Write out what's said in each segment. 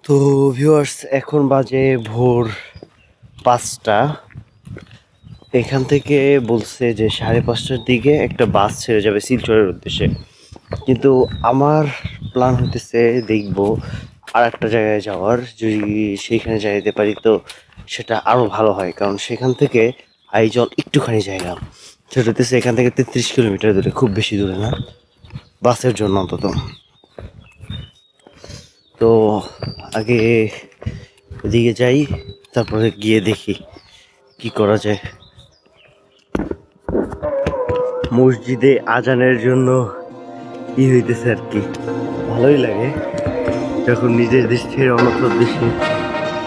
তো ভিউয়ার্স, এখন বাজে ভোর 5টা। এখান থেকে বলছে যে 5:30টার দিকে একটা বাস ছেড়ে যাবে শিলচরের উদ্দেশ্যে। কিন্তু আমার প্ল্যান হতেছে দেখবো আর একটা জায়গায় যাওয়ার, যদি সেইখানে যাইতে পারি তো সেটা আরও ভালো হয়, কারণ সেখান থেকে আইজল একটুখানি জায়গা, সেটা হতেছে এখান থেকে 33 কিলোমিটার দূরে, খুব বেশি দূরে না বাসের জন্য অন্তত। তো আগে এদিকে যাই, তারপরে গিয়ে দেখি কি করা যায়। মসজিদে আজানের জন্য কি হইতেছে আর কি, ভালোই লাগে যখন নিজের দেশ ছেড়ে অন্য দেশে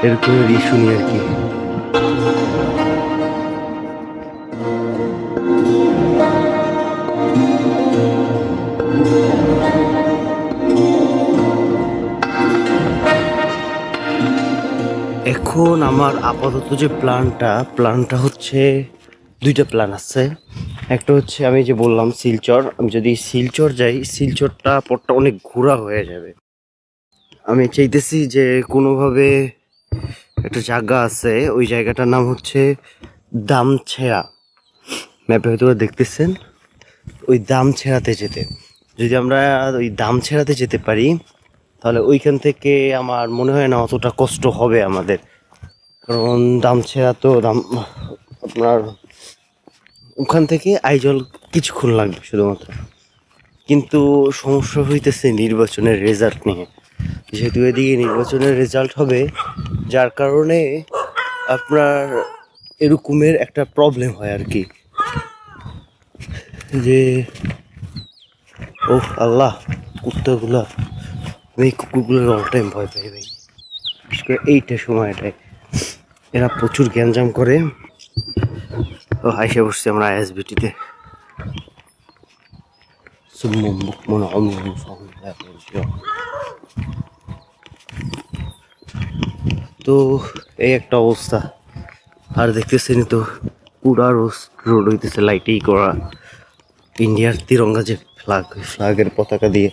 এরকমেরই শুনি আর কি। এখন আমার আপাতত যে প্ল্যানটা হচ্ছে, দুইটা প্ল্যান আছে। একটা হচ্ছে আমি যে বললাম শিলচর, আমি যদি শিলচর যাই, শিলচরটা পথটা অনেক ঘোরা হয়ে যাবে। আমি চাইতেছি যে কোনোভাবে একটা জায়গা আছে, ওই জায়গাটার নাম হচ্ছে দামছেড়া, ম্যাপে হয়তো দেখতেছেন, ওই দামছেড়াতে যেতে। যদি আমরা ওই দামছেড়াতে যেতে পারি তাহলে ওইখান থেকে আমার মনে হয় না অতটা কষ্ট হবে আমাদের, কারণ দামছেড়া তো আপনার ওখান থেকে আইজল কিছুক্ষণ লাগবে শুধুমাত্র। কিন্তু সমস্যা হইতেছে নির্বাচনের রেজাল্ট নিয়ে, যেহেতু এদিকে নির্বাচনের রেজাল্ট হবে, যার কারণে আপনার এরকমের একটা প্রবলেম হয় আর কি, যে ও আল্লাহ, কুত্তাগুলা, আমি এই কুকুরগুলোর অল টাইম ভয় পাই ভাই, বিশেষ করে এইটা সময়টায় এরা প্রচুর গ্যাঞ্জাম করে। তো আইসা বসছি আমরা আইএসবিটিতে। তো এই একটা অবস্থা, আর দেখতেছেন তো পুরা রোড হইতেছে লাইটেই করা, ইন্ডিয়ার তিরঙ্গা যে ফ্ল্যাগের পতাকা দিয়ে